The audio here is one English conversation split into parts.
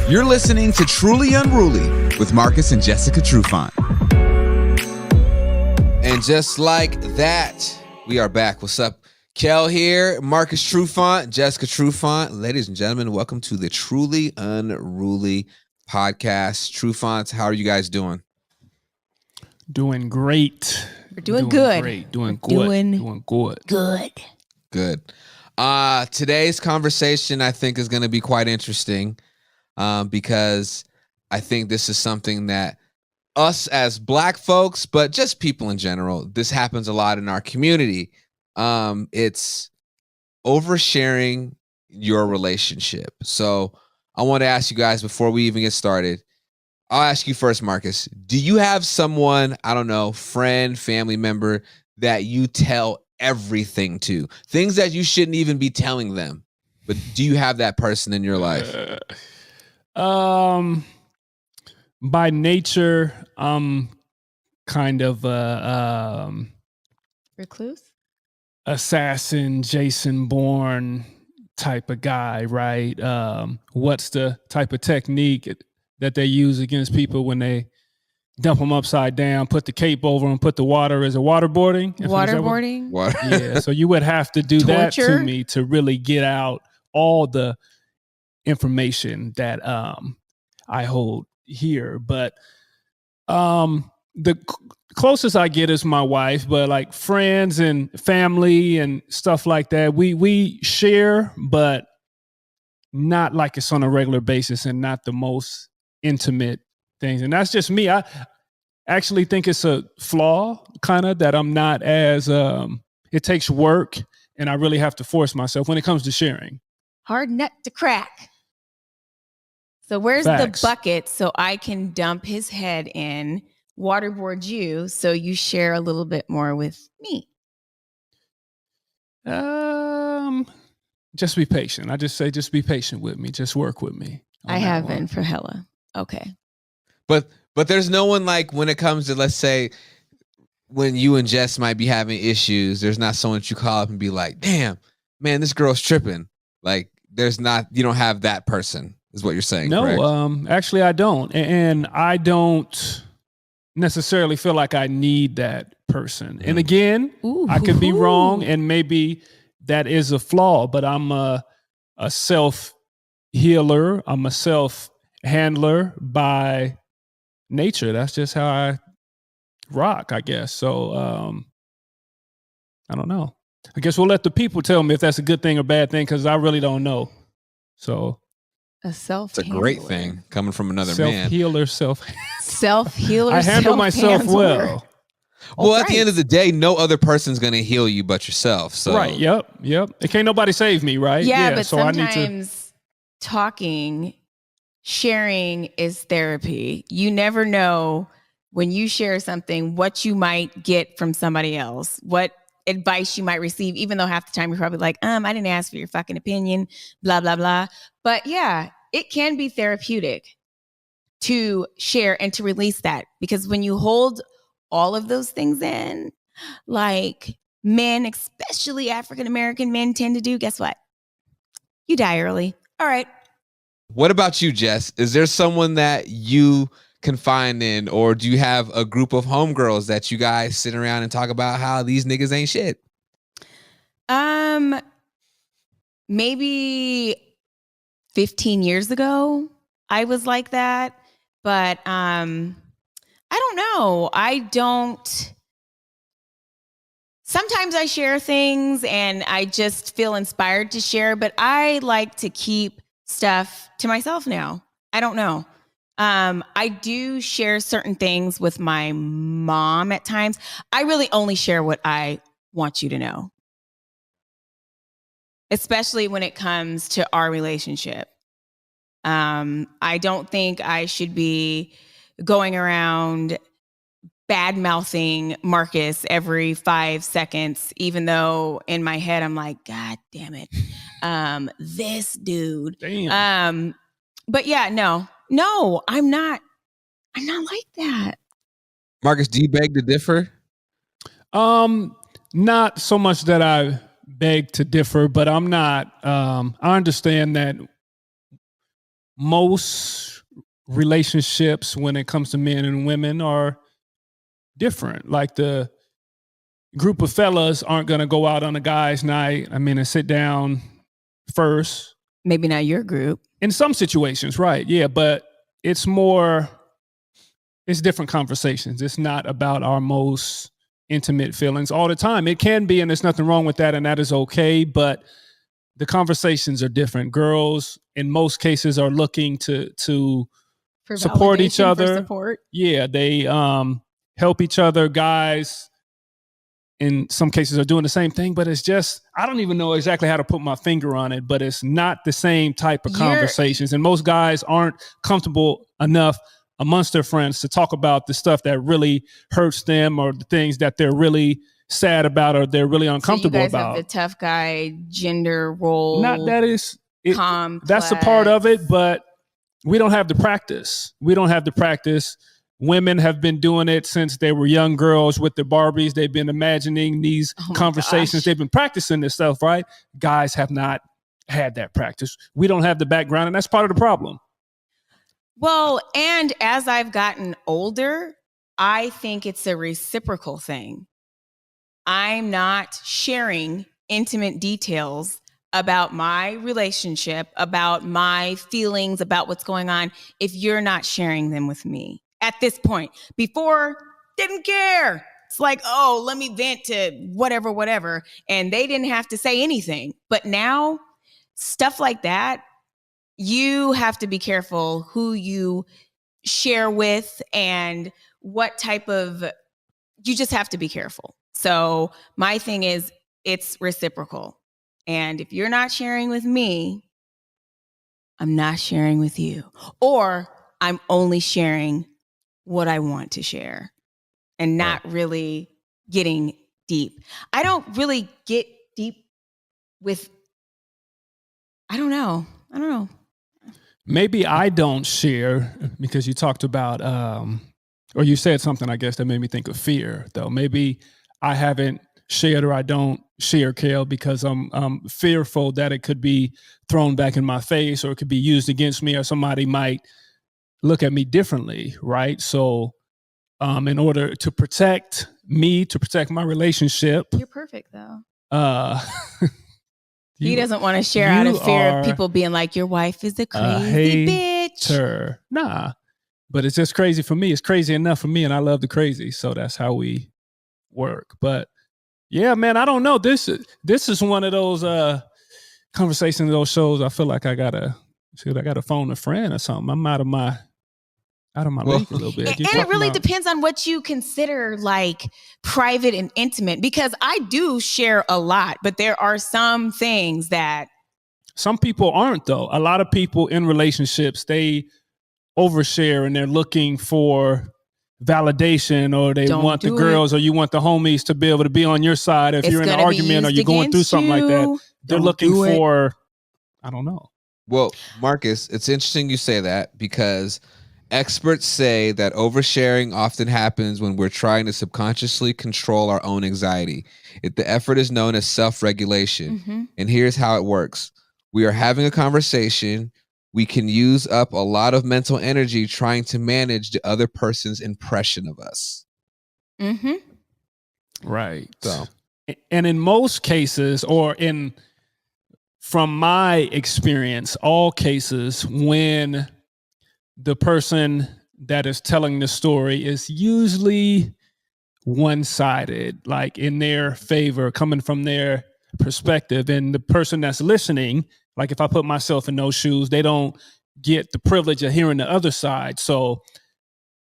You're listening to Truly Unruly with Marcus and Jessica Trufant. And just like that, we are back. What's up? Kel here, Marcus Trufant, Jessica Trufant. Ladies and gentlemen, welcome to the Truly Unruly podcast. Trufant, how are you guys doing? Doing great. We're doing good. Great. Doing good. Good. Today's conversation, I think, is going to be quite interesting because I think this is something that us as Black folks, but just people in general, this happens a lot in our community. It's oversharing your relationship. So I want to ask you guys before we even get started. I'll ask you first, Marcus. Do you have someone, I don't know, friend, family member that you tell everything to? Things that you shouldn't even be telling them. But do you have that person in your life? By nature, I'm kind of a Recluse? assassin, Jason Bourne type of guy, right? What's the type of technique that they use against people when they dump them upside down, put the cape over them, put the water as a waterboarding? Waterboarding? Yeah, so you would have to do that to Torture? me to really get out all the information that I hold here. But the closest I get is my wife, but like friends and family and stuff like that, we share, but not like it's on a regular basis and not the most intimate things. And that's just me. I actually think it's a flaw, kind of, that I'm not as it takes work and I really have to force myself when it comes to sharing. Hard nut to crack. So where's Facts. the bucket so I can dump his head in, waterboard you, so you share a little bit more with me? Just be patient. I just say, just be patient with me. Just work with me. I have been for hella. Okay. But there's no one, like, when it comes to, let's say, when you and Jess might be having issues, there's not someone that you call up and be like, damn, man, this girl's tripping. Like, you don't have that person, is what you're saying, correct? No, actually I don't. And I don't necessarily feel like I need that person. And again, I could be wrong and maybe that is a flaw, but I'm a self-healer. I'm a self-handler by nature. That's just how I rock, I guess. So I don't know. I guess we'll let the people tell me if that's a good thing or bad thing, because I really don't know. So It's a great thing coming from another man. Self-healer, Self-healer, I handle myself well. Well, at the end of the day, no other person's going to heal you but yourself. So Right, yep. It can't nobody save me, right? Yeah, but so I need sometimes sharing is therapy. You never know when you share something, what you might get from somebody else, what advice you might receive, even though half the time you're probably like, I didn't ask for your fucking opinion, blah, blah, blah. But yeah, it can be therapeutic to share and to release that, because when you hold all of those things in, like men, especially African-American men, tend to do, guess what? You die early. All right. what about you, Jess? Is there someone that you confine in, or do you have a group of homegirls that you guys sit around and talk about how these niggas ain't shit? Maybe 15 years ago, I was like that, but I don't know. Sometimes I share things and I just feel inspired to share, but I like to keep stuff to myself now. I don't know. I do share certain things with my mom at times. I really only share what I want you to know, especially when it comes to our relationship. I don't think I should be going around bad-mouthing Marcus every 5 seconds, even though in my head I'm like, God damn it, this dude. Damn. But yeah, no, I'm not like that. Marcus, do you beg to differ? Not so much that I beg to differ, but I'm not. I understand that most relationships when it comes to men and women are different. Like the group of fellas aren't going to go out on a guy's night, and sit down first. Maybe not your group. In some situations, right. Yeah, but it's different conversations. It's not about our most intimate feelings all the time. It can be, and there's nothing wrong with that, and that is okay, but the conversations are different. Girls, in most cases, are looking to For support each validation, for other. support. Yeah, they help each other. Guys, in some cases, are doing the same thing, but it's just, I don't even know exactly how to put my finger on it, but it's not the same type of conversations. And most guys aren't comfortable enough amongst their friends to talk about the stuff that really hurts them, or the things that they're really sad about, or they're really uncomfortable so you guys about. Have the tough guy gender role. Not that is it, complex. That's a part of it, but we don't have the practice. Women have been doing it since they were young girls with their Barbies. They've been imagining these conversations. Gosh. They've been practicing this stuff, right? Guys have not had that practice. We don't have the background, and that's part of the problem. Well, and as I've gotten older, I think it's a reciprocal thing. I'm not sharing intimate details about my relationship, about my feelings, about what's going on, if you're not sharing them with me. At this point, before, didn't care. It's like, oh, let me vent to whatever. And they didn't have to say anything. But now, stuff like that, you have to be careful who you share with and what type of, you just have to be careful. So my thing is, it's reciprocal. And if you're not sharing with me, I'm not sharing with you. Or I'm only sharing what I want to share and not really getting deep. I don't really get deep with, I don't know. Maybe I don't share because you talked about, or you said something, I guess, that made me think of fear, though. Maybe I haven't shared, or I don't share, Kale, because I'm fearful that it could be thrown back in my face, or it could be used against me, or somebody might look at me differently, right? So in order to protect me, to protect my relationship. You're perfect, though. He doesn't want to share out of fear of people being like, your wife is a crazy bitch. Nah, but it's just crazy for me. It's crazy enough for me, and I love the crazy. So that's how we work. But yeah, man, I don't know. This is one of those conversations, those shows. I feel like I gotta phone a friend or something. I'm out of my league a little bit. And it really depends on what you consider like private and intimate, because I do share a lot, but there are some things that some people aren't, though. A lot of people in relationships, they overshare and they're looking for validation, or they want the girls or you want the homies to be able to be on your side if you're in an argument or you're going through something like that. They're looking for, I don't know. Well, Marcus, it's interesting you say that, because experts say that oversharing often happens when we're trying to subconsciously control our own anxiety. The effort is known as self-regulation. Mm-hmm. And here's how it works. We are having a conversation. We can use up a lot of mental energy trying to manage the other person's impression of us. Mm-hmm. Right. So, and in most cases, from my experience, all cases, when the person that is telling the story is usually one-sided, like in their favor, coming from their perspective, and the person that's listening, like if I put myself in those shoes, they don't get the privilege of hearing the other side. So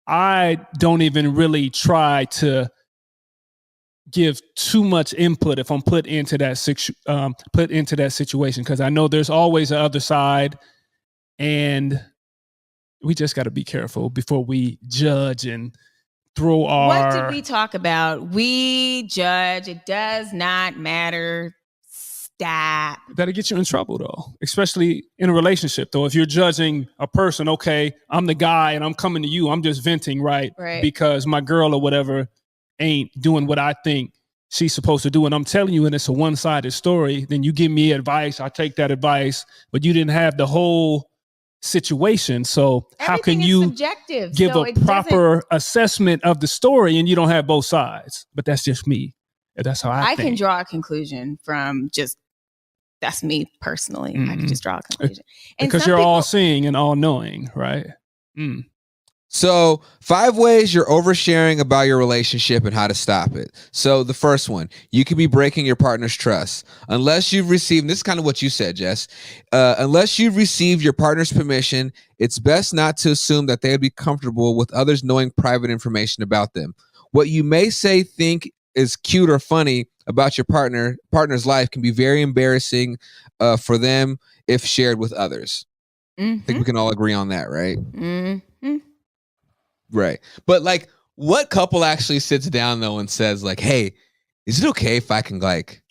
I don't even really try to give too much input if I'm put into that situation, because I know there's always the other side, and we just got to be careful before we judge and throw our... What did we talk about? We judge. It does not matter. Stop. That'll get you in trouble, though, especially in a relationship, though. If you're judging a person, okay, I'm the guy and I'm coming to you, I'm just venting, right? Because my girl or whatever ain't doing what I think she's supposed to do, and I'm telling you, and it's a one-sided story, then you give me advice, I take that advice, but you didn't have the whole situation. So how Everything can is you subjective, give so a it doesn't- proper assessment of the story and you don't have both sides? But that's just me. That's how I I think. can draw a conclusion from just that's me personally. I can just draw a conclusion. And Because some you're all people- seeing and all knowing, right? So 5 ways you're oversharing about your relationship and how to stop it. So the first one, you could be breaking your partner's trust. Unless you've received, this is kind of what you said, Jess. Unless you've received your partner's permission, it's best not to assume that they would be comfortable with others knowing private information about them. What you may think is cute or funny about your partner's life can be very embarrassing for them if shared with others. I think we can all agree on that, right? Right. But like, what couple actually sits down though and says like, hey, is it okay if I can like,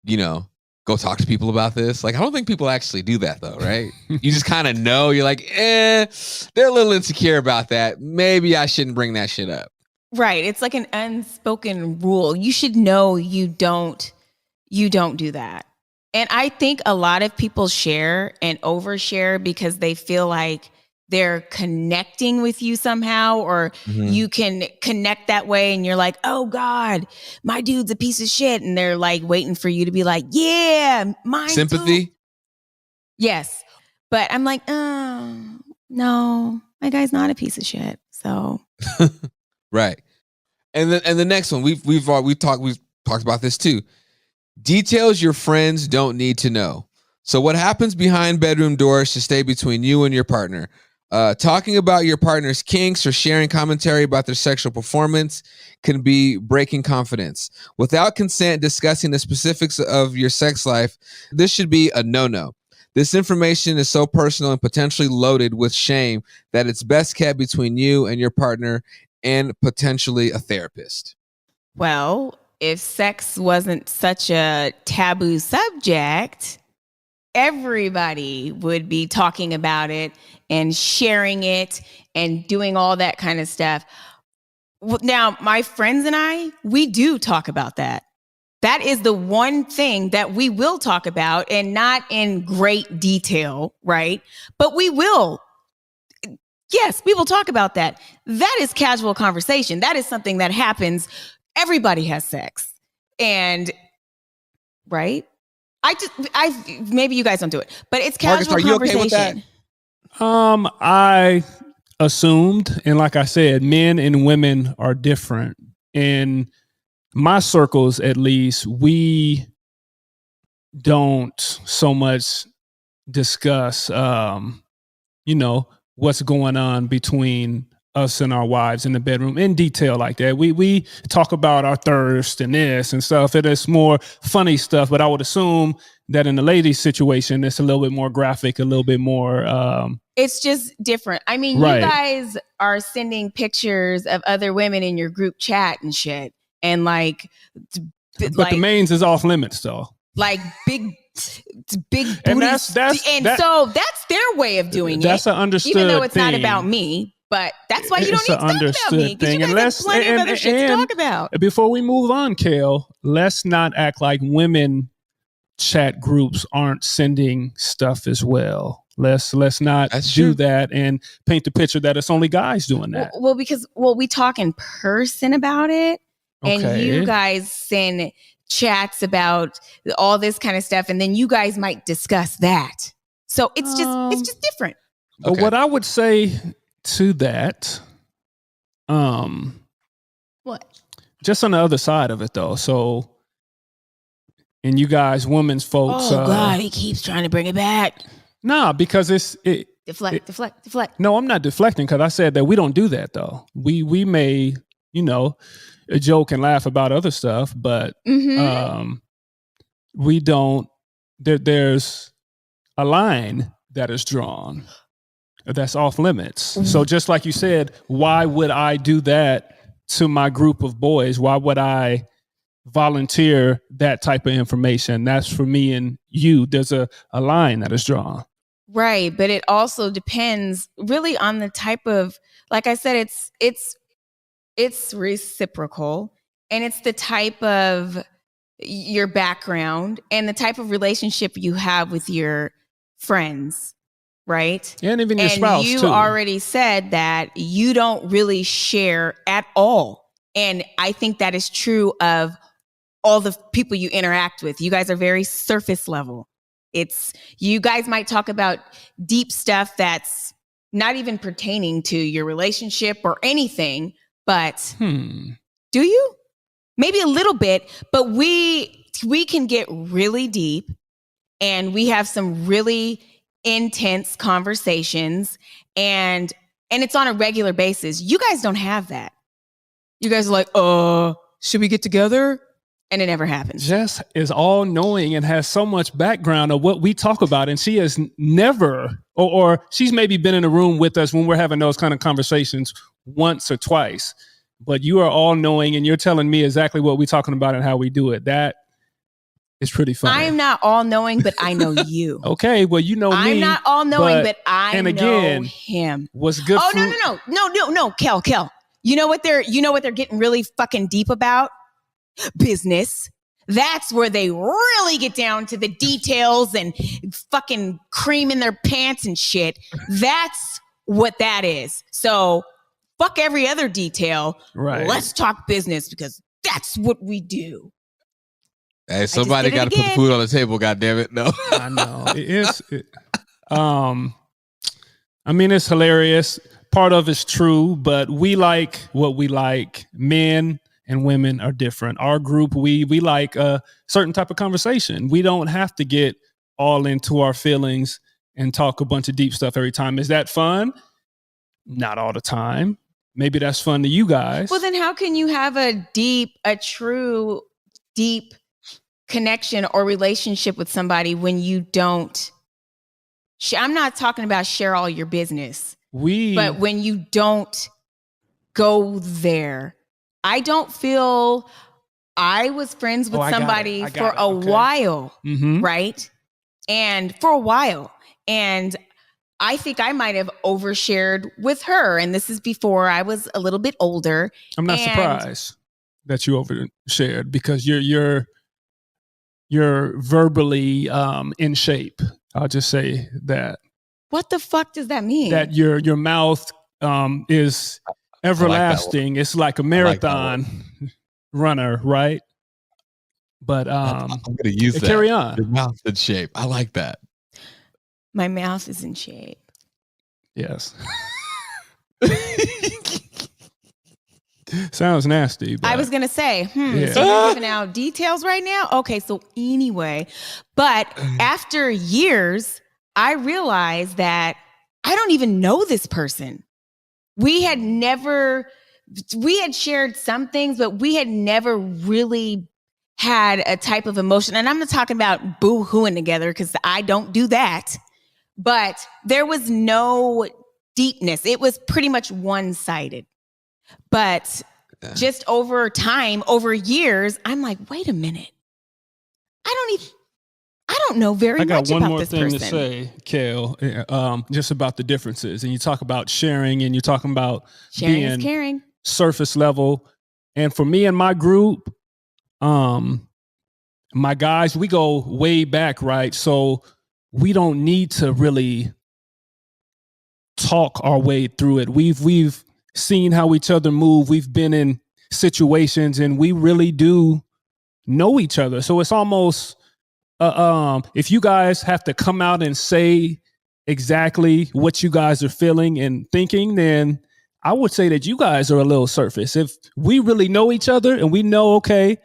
go talk to people about this? Like, I don't think people actually do that though, right? You just kind of know, you're like, they're a little insecure about that. Maybe I shouldn't bring that shit up. Right. It's like an unspoken rule. You should know you don't do that. And I think a lot of people share and overshare because they feel like they're connecting with you somehow, or you can connect that way. And you're like, oh God, my dude's a piece of shit. And they're like waiting for you to be like, yeah, mine Sympathy. too. Yes. But I'm like, oh, no, my guy's not a piece of shit. So. Right. And the next one, we've talked about this too. Details your friends don't need to know. So what happens behind bedroom doors should stay between you and your partner. Talking about your partner's kinks or sharing commentary about their sexual performance can be breaking confidence. Without consent, discussing the specifics of your sex life, this should be a no-no. This information is so personal and potentially loaded with shame that it's best kept between you and your partner and potentially a therapist. Well, if sex wasn't such a taboo subject, everybody would be talking about it and sharing it and doing all that kind of stuff. Now, my friends and I, we do talk about that. That is the one thing that we will talk about, and not in great detail, right? But we will. Yes, we will talk about that. That is casual conversation. That is something that happens. Everybody has sex. And, right? Maybe you guys don't do it, but it's casual Marcus, are you conversation. okay with that? I assumed, and like I said, men and women are different. In my circles, at least, we don't so much discuss, what's going on between us and our wives in the bedroom in detail like that. We talk about our thirst and this and stuff. It is more funny stuff, but I would assume that in the ladies' situation, it's a little bit more graphic, a little bit more. It's just different. I mean, Right. You guys are sending pictures of other women in your group chat and shit, and but the mains is off limits, though. Like big booties. And So that's their way of doing that's it. an understood even though it's thing. not about me. But that's why you don't It's need an to talk about me. understood Because you thing. guys have plenty of other shit to talk about. Before we move on, Kale, let's not act like women chat groups aren't sending stuff as well. Let's not do that and paint the picture that it's only guys doing that. Well, because we talk in person about it, and Okay. you guys send chats about all this kind of stuff, and then you guys might discuss that. So it's just different. But what I would say to that, What? just on the other side of it though. So, and you guys, women's folks. Oh God, he keeps trying to bring it back. Nah, because Deflect. No, I'm not deflecting, because I said that we don't do that though. We may, joke and laugh about other stuff, but we don't. There's a line that is drawn that's off limits. Mm-hmm. So just like you said, why would I do that to my group of boys? Why would I volunteer that type of information? That's for me and you. There's a line that is drawn. Right, but it also depends really on the type of, like I said, it's reciprocal, and it's the type of your background and the type of relationship you have with your friends, right? And even your and spouse, you too. already said that you don't really share at all. And I think that is true of all the people you interact with. You guys are very surface level. You guys might talk about deep stuff that's not even pertaining to your relationship or anything, but do you? Maybe a little bit, but we can get really deep and we have some really intense conversations and it's on a regular basis. You guys don't have that. You guys are like, should we get together? And it never happens. Jess is all knowing and has so much background of what we talk about. And she has never, or she's maybe been in a room with us when we're having those kind of conversations once or twice. But you are all knowing and you're telling me exactly what we're talking about and how we do it. That is pretty funny. I am not all knowing, but I know you. Okay, well, you know me. I'm not all knowing, but I know him. What's good? No, Kel. You know what they're getting really fucking deep about? Business. That's where they really get down to the details and fucking cream in their pants and shit. That's what that is. So fuck every other detail. Right. Let's talk business because that's what we do. Hey, somebody got to put food on the table. God damn it! No, I know I mean, it's hilarious. Part of it's true, but we like what we like. Men and women are different. Our group, we like a certain type of conversation. We don't have to get all into our feelings and talk a bunch of deep stuff every time. Is that fun? Not all the time. Maybe that's fun to you guys. Well, then how can you have a true, deep connection or relationship with somebody when you don't? I'm not talking about share all your business. But when you don't go there. I don't feel I was friends with somebody for a while, right? And for a while. And I think I might have overshared with her. And this is before I was a little bit older. I'm not surprised that you overshared because you're verbally in shape. I'll just say that. What the fuck does that mean? That your mouth is everlasting. It's like a marathon runner, right? But I'm going to use that. Carry on. Your mouth's in shape. I like that. My mouth is in shape. Yes. Sounds nasty. But I was going to say, so you're giving out details right now? Okay, so anyway. But after years, I realized that I don't even know this person. We had shared some things, but we had never really had a type of emotion. And I'm not talking about boo-hooing together because I don't do that. But there was no deepness. It was pretty much one-sided. But just over time, over years, I'm like, wait a minute. I don't know very much about this person. I got one more thing to say, Kel, just about the differences. And you talk about sharing and you're talking about sharing is caring. Surface level. And for me and my group, my guys, we go way back, right? So we don't need to really talk our way through it. We've seen how each other move. We've been in situations and we really do know each other. So it's almost if you guys have to come out and say exactly what you guys are feeling and thinking, then I would say that you guys are a little surface. If we really know each other and we know, okay,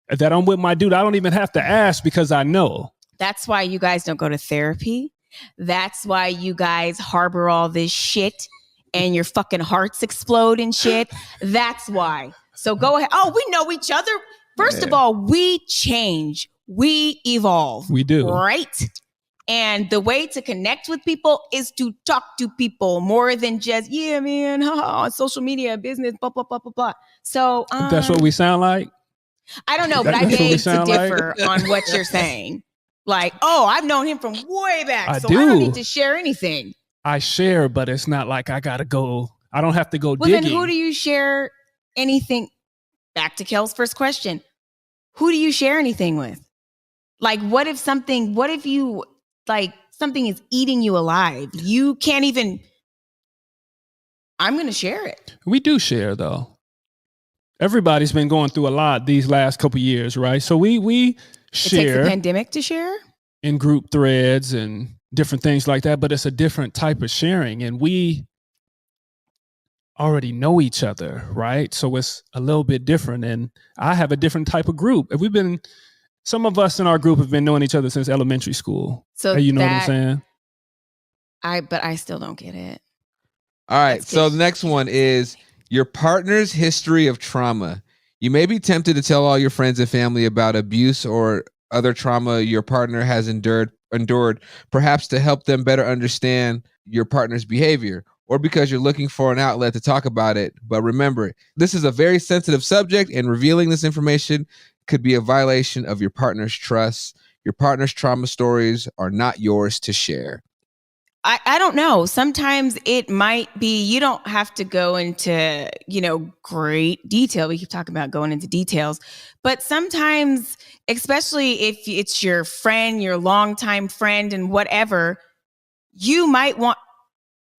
that I'm with my dude, I don't even have to ask because I know. That's why you guys don't go to therapy. That's why you guys harbor all this shit and your fucking hearts explode and shit. That's why. So go ahead. Oh, we know each other. First of all, we change. We evolve. We do. Right? And the way to connect with people is to talk to people more than just, yeah, man, social media, business, blah, blah, blah, blah, blah. So that's what we sound like? I don't know, but I beg to differ on what you're saying. Like, I've known him from way back, I don't need to share anything. I share, but it's not like I gotta go. I don't have to go digging. Well, then who do you share anything? Back to Kel's first question. Who do you share anything with? Like, what if like something is eating you alive. You can't even, I'm going to share it. We do share though. Everybody's been going through a lot these last couple of years, right? So we It share takes a pandemic to share. in group threads and different things like that, but it's a different type of sharing, and we already know each other, right? So it's a little bit different, and I have a different type of group. Some of us in our group have been knowing each other since elementary school. So you know what I'm saying? But I still don't get it. All right. That's So good. the next one is your partner's history of trauma. You may be tempted to tell all your friends and family about abuse or other trauma your partner has endured, perhaps to help them better understand your partner's behavior, or because you're looking for an outlet to talk about it. But remember, this is a very sensitive subject, and revealing this information could be a violation of your partner's trust. Your partner's trauma stories are not yours to share. I don't know. Sometimes it might be, you don't have to go into, great detail. We keep talking about going into details, but sometimes, especially if it's your friend, your longtime friend and whatever, you might want,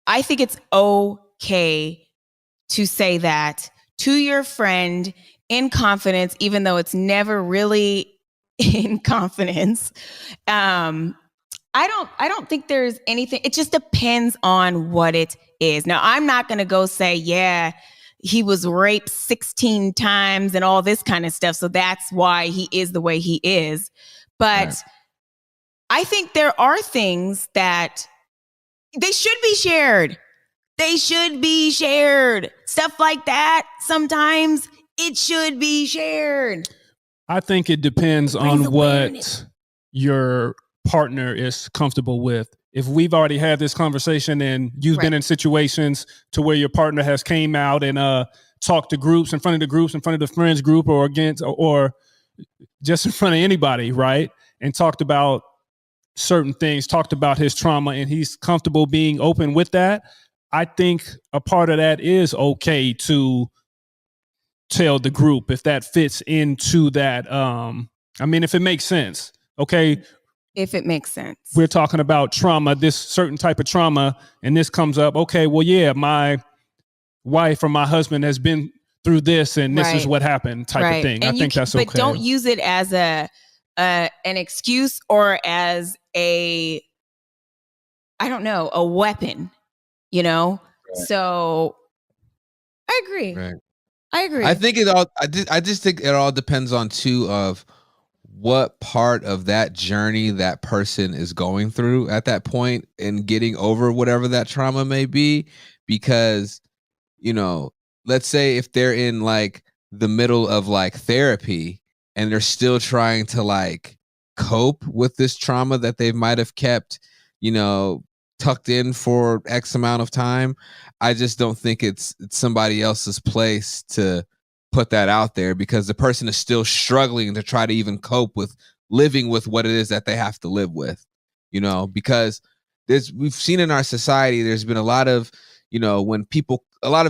I think it's okay to say that to your friend in confidence, even though it's never really in confidence. I don't think there's anything. It just depends on what it is. Now, I'm not going to go say, yeah, he was raped 16 times and all this kind of stuff, so that's why he is the way he is. But Right. I think there are things that they should be shared. They should be shared. Stuff like that, sometimes it should be shared. I think it depends brings on what awareness. your partner is comfortable with. If we've already had this conversation and you've been Right. in situations to where your partner has came out and talked to groups, in front of the groups, in front of the friends group, or against, or just in front of anybody, right? And talked about certain things, talked about his trauma, and he's comfortable being open with that. I think a part of that is okay to tell the group if that fits into that. If it makes sense. Okay, If it makes sense. we're talking about trauma, this certain type of trauma, and this comes up. Okay, well, yeah, my wife or my husband has been through this, and this is Right. what happened, type of thing. And I think that's okay. But don't use it as an excuse or as a weapon. Right. So I agree. Right. I agree. I think it all. I just think it all depends on too of what part of that journey that person is going through at that point and getting over whatever that trauma may be. Because, let's say if they're in like the middle of like therapy and they're still trying to like cope with this trauma that they might have kept, tucked in for X amount of time. I just don't think it's somebody else's place to put that out there, because the person is still struggling to try to even cope with living with what it is that they have to live with, because we've seen in our society, there's been a lot of, when people, a lot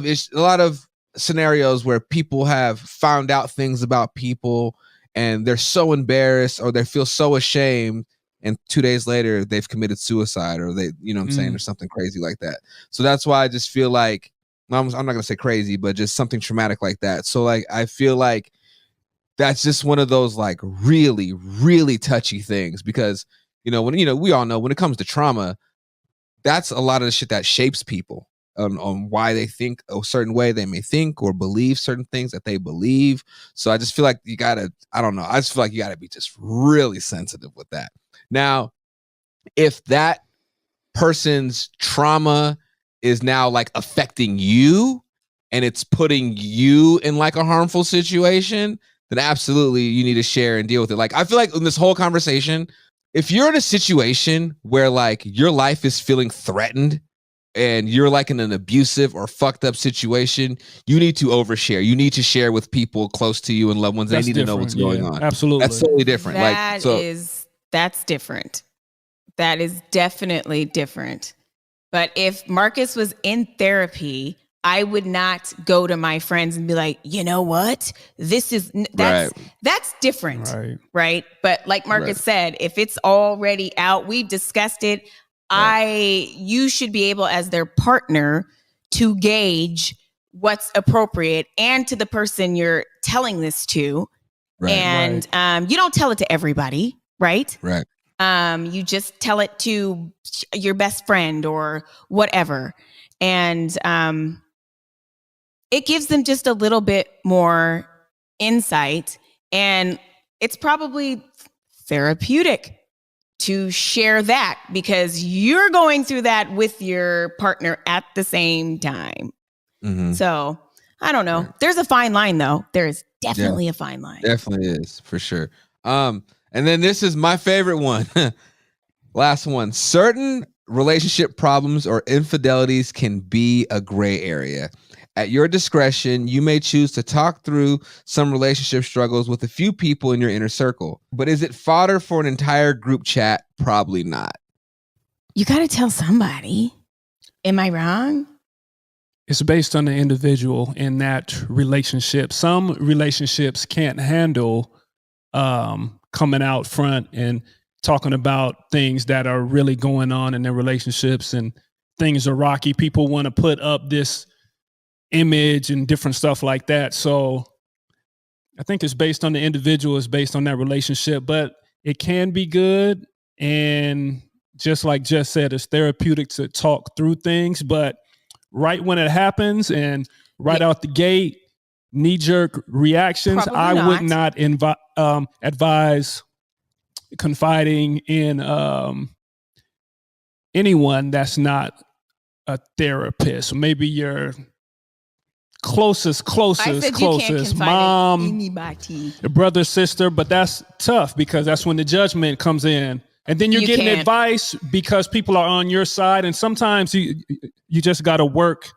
of scenarios where people have found out things about people and they're so embarrassed or they feel so ashamed, and 2 days later they've committed suicide, or they, what I'm saying, or something crazy like that. So that's why I just feel like, I'm not going to say crazy, but just something traumatic like that. So like, I feel like that's just one of those like really, really touchy things, because, when, we all know when it comes to trauma, that's a lot of the shit that shapes people on why they think a certain way they may think or believe certain things that they believe. So I just feel like you gotta be just really sensitive with that. Now, if that person's trauma is now like affecting you and it's putting you in like a harmful situation, then absolutely you need to share and deal with it. Like, I feel like in this whole conversation, if you're in a situation where like your life is feeling threatened and you're like in an abusive or fucked up situation, you need to overshare. You need to share with people close to you and loved ones. They need to know what's going on. Absolutely. That's totally different. That's different. That is definitely different. But if Marcus was in therapy, I would not go to my friends and be like, you know what? That's different. Right. But like Marcus said, if it's already out, we've discussed it. You should be able, as their partner, to gauge what's appropriate and to the person you're telling this to. And you don't tell it to everybody, right? Right. You just tell it to your best friend or whatever. And it gives them just a little bit more insight. And it's probably therapeutic to share that because you're going through that with your partner at the same time. Mm-hmm. So I don't know. Right. There's a fine line, though. There is definitely a fine line. Definitely is, for sure. And then this is my favorite one. Last one. Certain relationship problems or infidelities can be a gray area. At your discretion, you may choose to talk through some relationship struggles with a few people in your inner circle. But is it fodder for an entire group chat? Probably not. You got to tell somebody. Am I wrong? It's based on the individual in that relationship. Some relationships can't handle coming out front and talking about things that are really going on in their relationships, and things are rocky. People want to put up this image and different stuff like that. So I think it's based on the individual, it's based on that relationship, but it can be good. And just like Jess said, it's therapeutic to talk through things, but right when it happens and right out the gate, knee-jerk reactions, probably I would not advise confiding in anyone that's not a therapist. Maybe your closest mom, your brother, sister, but that's tough because that's when the judgment comes in. And then you're getting advice because people are on your side. And sometimes you just got to work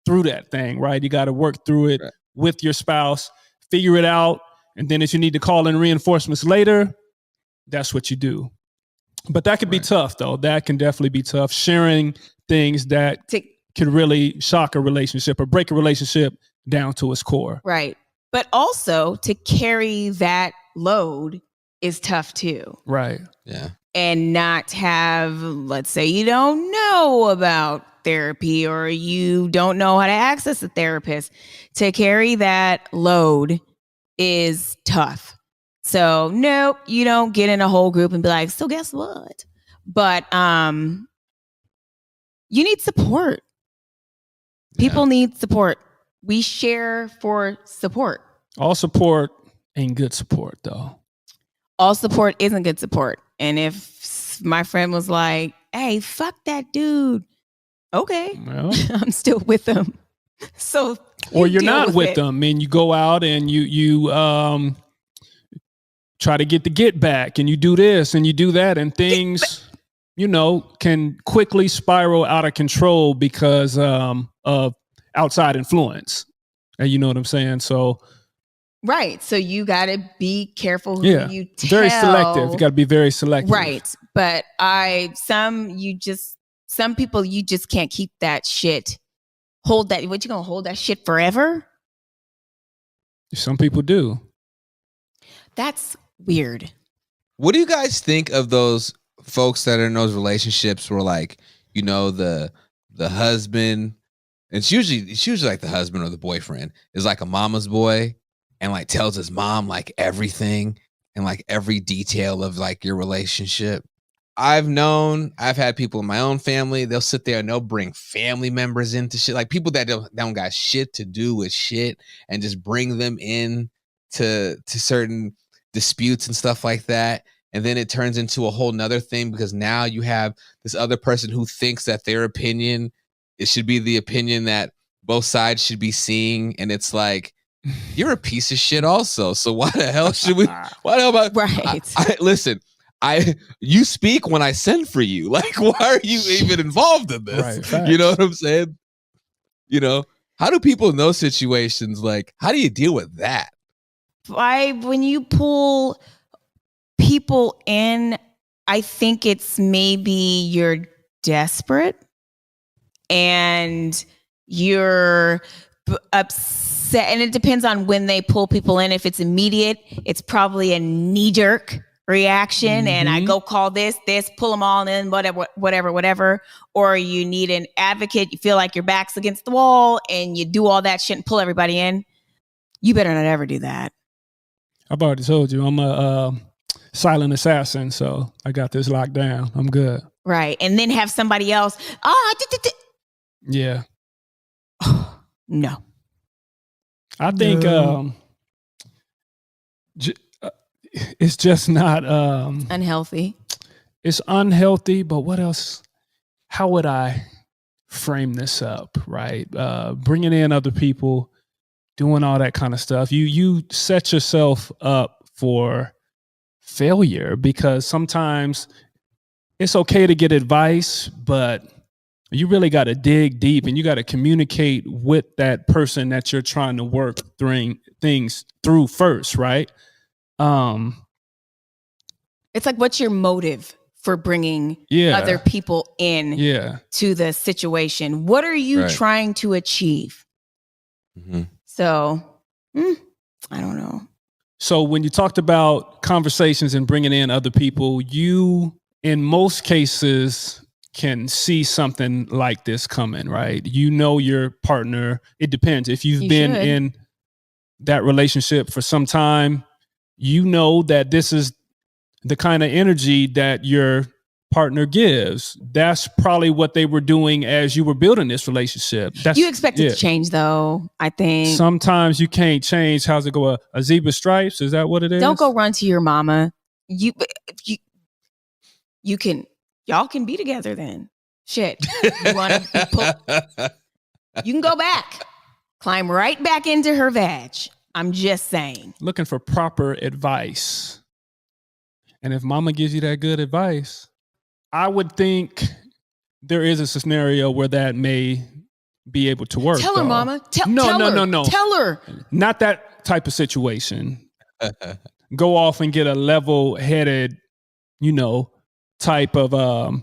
through that thing, right? You got to work through it with your spouse, figure it out. And then if you need to call in reinforcements later, that's what you do. But that could be tough, though. That can definitely be tough. Sharing things that can really shock a relationship or break a relationship down to its core. Right. But also to carry that load is tough too. Right. Yeah. And not have, let's say you don't know about therapy or you don't know how to access a therapist. To carry that load is tough. So nope, you don't get in a whole group and be like, so guess what? But you need support. People need support. We share for support. All support ain't good support, though. All support isn't good support. And if my friend was like, hey, fuck that dude. Okay. Well, I'm still with them. So or you're not with them. I mean, you go out and you try to get the get back and you do this and you do that and things, can quickly spiral out of control because of outside influence. And you know what I'm saying? So right. So you got to be careful who you tell. Very selective. You got to be very selective. Right. But some people, you just can't keep that shit. Hold that. What, you going to hold that shit forever? Some people do. That's weird. What do you guys think of those folks that are in those relationships where, like, the husband, it's usually like the husband or the boyfriend is like a mama's boy and like tells his mom like everything and like every detail of like your relationship. I've had people in my own family, they'll sit there and they'll bring family members into shit, like people that don't got shit to do with shit, and just bring them in to certain disputes and stuff like that. And then it turns into a whole nother thing because now you have this other person who thinks that their opinion, it should be the opinion that both sides should be seeing. And it's like, you're a piece of shit also. So why the hell should we, listen, you speak when I send for you. Like, why are you even involved in this? Right, you know what I'm saying? How do people in those situations, like, how do you deal with that? When you pull people in, I think it's maybe you're desperate and you're upset, and it depends on when they pull people in. If it's immediate, it's probably a knee-jerk reaction, and I go call this, pull them all in, whatever. Or you need an advocate. You feel like your back's against the wall, and you do all that shit and pull everybody in. You better not ever do that. I've already told you I'm a silent assassin, so I got this locked down. I'm good. Right, and then have somebody else. Yeah. No. I think it's just not unhealthy. It's unhealthy, but what else? How would I frame this up, right? Bringing in other people, doing all that kind of stuff. You set yourself up for failure, because sometimes it's okay to get advice, but you really got to dig deep, and you got to communicate with that person that you're trying to work things through first, right? It's like, what's your motive for bringing other people in to the situation? What are you trying to achieve? So, I don't know. So when you talked about conversations and bringing in other people, you, in most cases, can see something like this coming, right? You know your partner. It depends. If you've been in that relationship for some time, you know that this is the kind of energy that your partner gives. That's probably what they were doing as you were building this relationship. You expect it to change, though, I think. Sometimes you can't change. How's it go? A zebra stripes? Is that what it is? Don't go run to your mama. You can, y'all can be together then. Shit. You want to you can go back. Climb right back into her vag. I'm just saying. Looking for proper advice. And if mama gives you that good advice, I would think there is a scenario where that may be able to work. Tell her, mama. No. Tell her. Not that type of situation. Go off and get a level-headed, type of,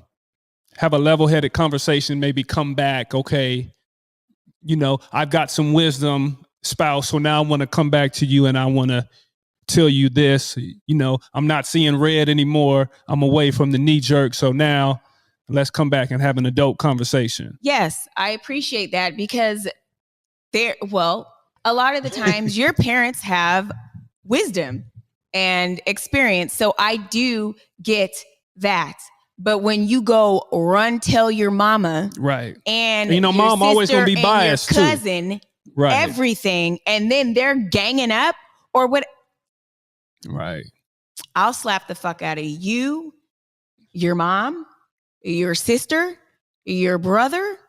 have a level-headed conversation, maybe come back, okay, I've got some wisdom, spouse, so now I want to come back to you and I want to tell you this, I'm not seeing red anymore. I'm away from the knee jerk. So now let's come back and have an adult conversation. Yes, I appreciate that, because a lot of the times your parents have wisdom and experience. So I do get that. But when you go run, tell your mama, right? And mom always gonna be biased, your cousin, too. Right? Everything, and then they're ganging up or what? Right. I'll slap the fuck out of you, your mom, your sister, your brother.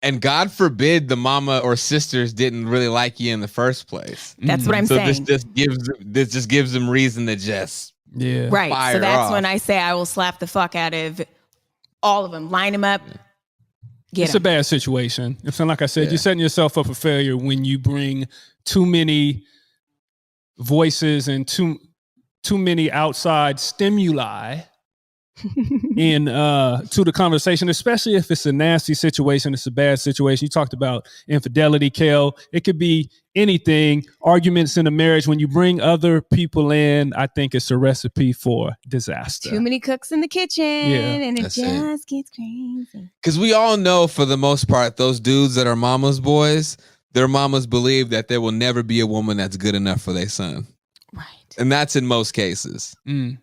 And God forbid the mama or sisters didn't really like you in the first place. That's what I'm saying. This just gives them reason to just right. So that's when I say I will slap the fuck out of all of them, line them up. It's a bad situation. Like I said, you're setting yourself up for failure when you bring too many voices and too many outside stimuli in to the conversation, especially if it's a nasty situation, it's a bad situation. You talked about infidelity, Kel. It could be anything, arguments in a marriage. When you bring other people in, I think it's a recipe for disaster. Too many cooks in the kitchen, and it just gets crazy. Because we all know, for the most part, those dudes that are mama's boys, their mamas believe that there will never be a woman that's good enough for their son. Right. And that's in most cases.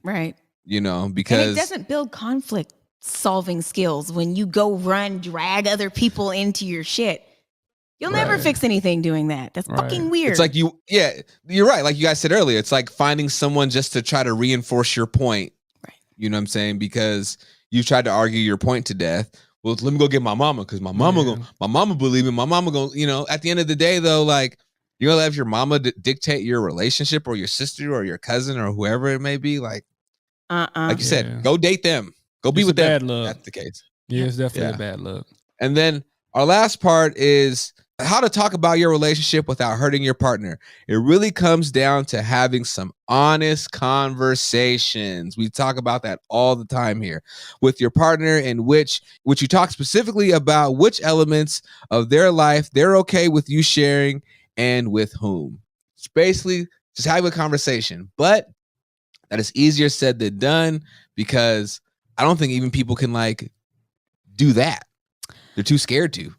Right. Because and it doesn't build conflict solving skills when you go drag other people into your shit. You'll never fix anything doing that. That's fucking weird. It's like you're right. Like you guys said earlier, it's like finding someone just to try to reinforce your point. Right. You know what I'm saying? Because you tried to argue your point to death. Well, let me go get my mama, because my mama believe me. My mama gonna, at the end of the day though, like, you're gonna let your mama dictate your relationship, or your sister or your cousin or whoever it may be. Like, like you said, go date them. Go be with them. Bad look. That's the case. Yeah, it's definitely a bad look. And then our last part is how to talk about your relationship without hurting your partner. It really comes down to having some honest conversations. We talk about that all the time here with your partner, in which you talk specifically about which elements of their life they're okay with you sharing and with whom. It's basically just having a conversation, but that is easier said than done, because I don't think even people can like do that. They're too scared to.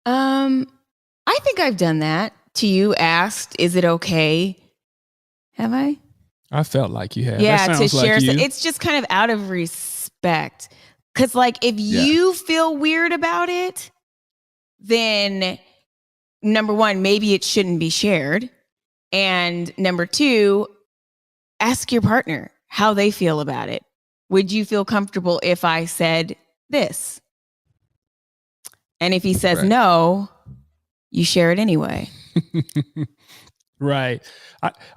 I think I've done that to you. Asked, is it okay? Have I? I felt like you had. Yeah, That to sounds share. like you. It's just kind of out of respect. Because, like, if you feel weird about it, then number one, maybe it shouldn't be shared. And number two, ask your partner how they feel about it. Would you feel comfortable if I said this? And if he says no, you share it anyway. Right.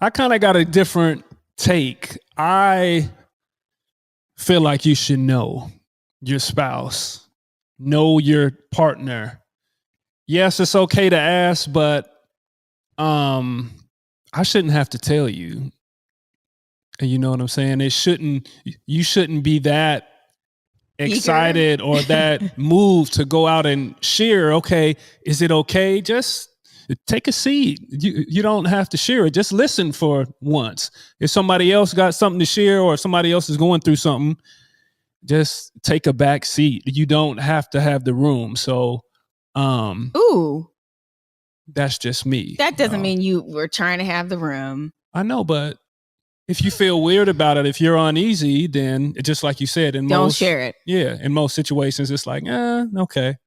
I kind of got a different take. I feel like you should know your spouse, know your partner. Yes, it's okay to ask, but I shouldn't have to tell you. And you know what I'm saying? You shouldn't be that excited or that moved to go out and share. Okay, is it okay? Just take a seat. You don't have to share it. Just listen for once. If somebody else got something to share or somebody else is going through something, just take a back seat. You don't have to have the room. So, ooh, that's just me. That doesn't mean you were trying to have the room. I know, but if you feel weird about it, if you're uneasy, then just like you said, don't share it. Yeah, in most situations, it's like, okay,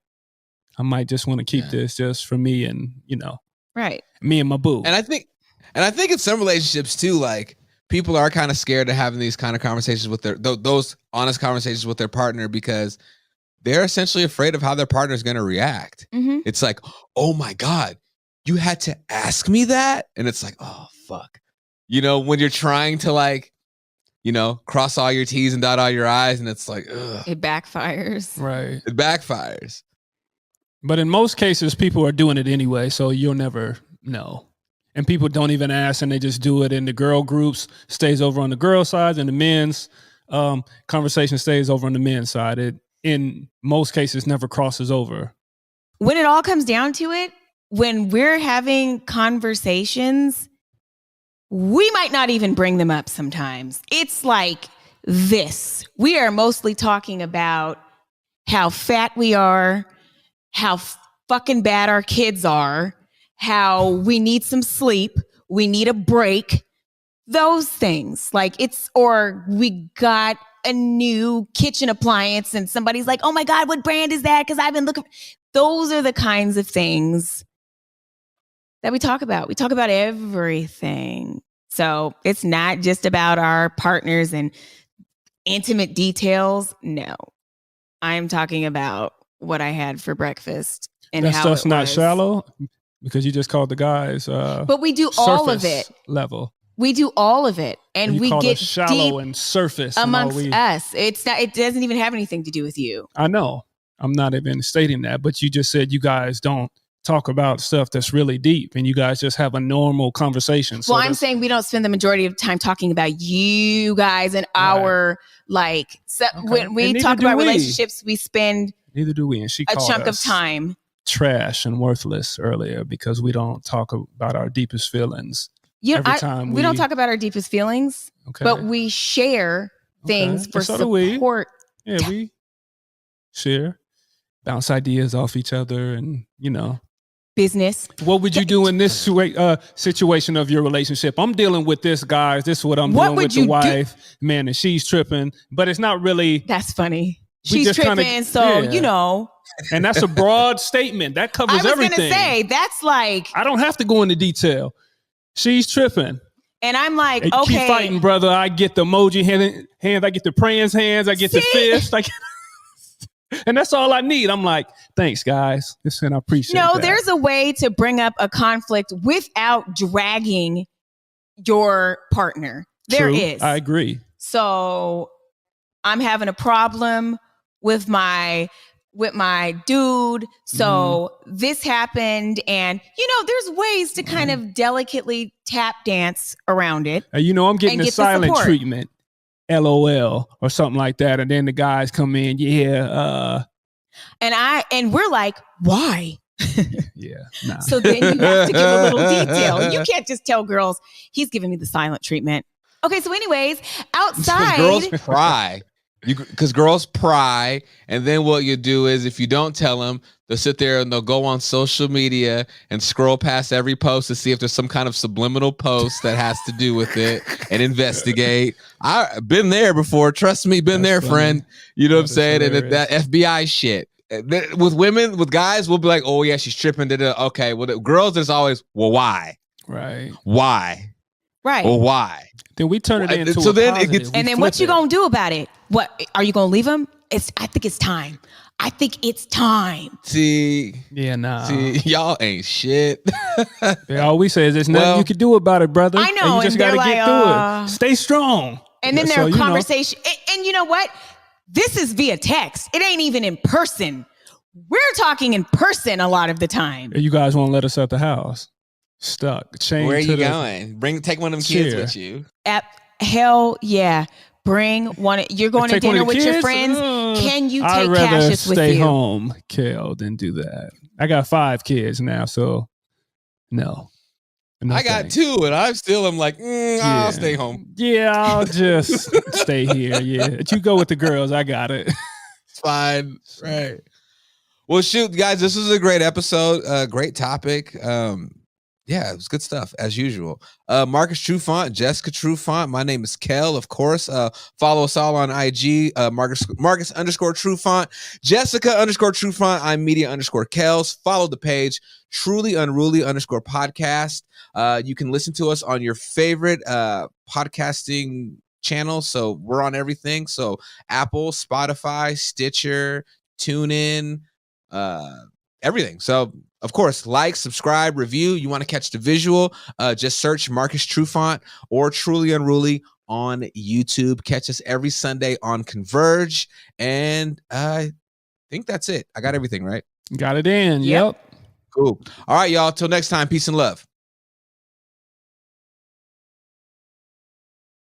I might just want to keep this just for me and right, me and my boo. And I think in some relationships too, like people are kind of scared of having these kind of conversations with those honest conversations with their partner, because they're essentially afraid of how their partner is going to react. Mm-hmm. It's like, oh my God, you had to ask me that, and it's like, oh fuck. When you're trying to like, cross all your T's and dot all your I's, and it's like, ugh. It backfires. Right. It backfires. But in most cases, people are doing it anyway, so you'll never know. And people don't even ask, and they just do it. And the girl groups stays over on the girl side, and the men's conversation stays over on the men's side. It, in most cases, never crosses over. When it all comes down to it, when we're having conversations, we might not even bring them up sometimes. It's like this. We are mostly talking about how fat we are, how fucking bad our kids are, how we need some sleep, we need a break, those things. Or we got a new kitchen appliance and somebody's like, oh my God, what brand is that? Because I've been looking. Those are the kinds of things that we talk about. We talk about everything. So it's not just about our partners and intimate details. No, I'm talking about what I had for breakfast and that how stuff's it not was. shallow, because you just called the guys. But we do all of it. Level. We do all of it, and we get shallow deep and surface amongst us. It's not. It doesn't even have anything to do with you. I know. I'm not even stating that, but you just said you guys don't talk about stuff that's really deep, and you guys just have a normal conversation. Well, I'm saying we don't spend the majority of time talking about you guys and our when we talk about relationships, we spend neither do we. And she a called chunk of us time trash and worthless earlier because we don't talk about our deepest feelings. We don't talk about our deepest feelings, but we share things for support. Yeah, we share, bounce ideas off each other, and business. What would you do in this situation of your relationship? I'm dealing with this, guys. This is what I'm dealing with the wife, man, and she's tripping. But it's not really. That's funny. She's tripping, And that's a broad statement. That covers everything. I was going to say, that's like. I don't have to go into detail. She's tripping. And I'm like, hey, okay. Keep fighting, brother. I get the emoji hands. I get the praying hands. I get the fist. And that's all I need. I'm like, thanks, guys. Listen, I appreciate that. There's a way to bring up a conflict without dragging your partner. There is. I agree. So I'm having a problem with my with my dude. So this happened. And, there's ways to kind of delicately tap dance around it. I'm getting and the get the silent support. treatment, LOL, or something like that. And then the guys come in, And we're like, why? yeah, nah. So then you have to give a little detail. You can't just tell girls, he's giving me the silent treatment. Okay, so anyways, outside. Girls pry. Because girls pry, and then what you do is if you don't tell them, they'll sit there and they'll go on social media and scroll past every post to see if there's some kind of subliminal post that has to do with it and investigate. I've been there before. Trust me, been there, funny. friend. You know what I'm saying? Hilarious. And that FBI shit. With women, with guys, we'll be like, oh, yeah, she's tripping. Okay, well, the girls, there's always, well, why? Right. Why? Right. Well, why? Then we turn it into so a then positive. it gets, and then what you gonna do about it? What are you gonna leave him? I think it's time. I think it's time. See, y'all ain't shit. All we say is there's nothing you can do about it, brother. I know, and you just and got to they're get through it. Stay strong. And then So, their conversation. And you know what? This is via text. It ain't even in person. We're talking in person a lot of the time. You guys won't let us out the house. Stuck. Chained Where are to you the going? Take one of them kids with you. Hell yeah. Bring one. You're going to dinner with your friends. Can you take Cassius with you? I'd rather stay home, Kel, than do that. I got 5 kids now, so no. I got 2, and I'm like, I'll stay home. Yeah, I'll just stay here. Yeah, you go with the girls. I got it. It's fine. Right. Well, shoot, guys, this was a great episode. Great topic. Yeah, it was good stuff as usual. Marcus Trufant, Jessica Trufant. My name is Kel, of course. Follow us all on IG. Marcus _Trufant, Jessica _Trufant. I'm media _Kels. Follow the page. Truly Unruly _podcast. You can listen to us on your favorite podcasting channel. So we're on everything. So Apple, Spotify, Stitcher, TuneIn, everything. So of course, like, subscribe, review. You want to catch the visual, just search Marcus Trufant or Truly Unruly on YouTube. Catch us every Sunday on Converge. And I think that's it. I got everything right. Got it in. Yep. Cool. All right, y'all. Till next time. Peace and love.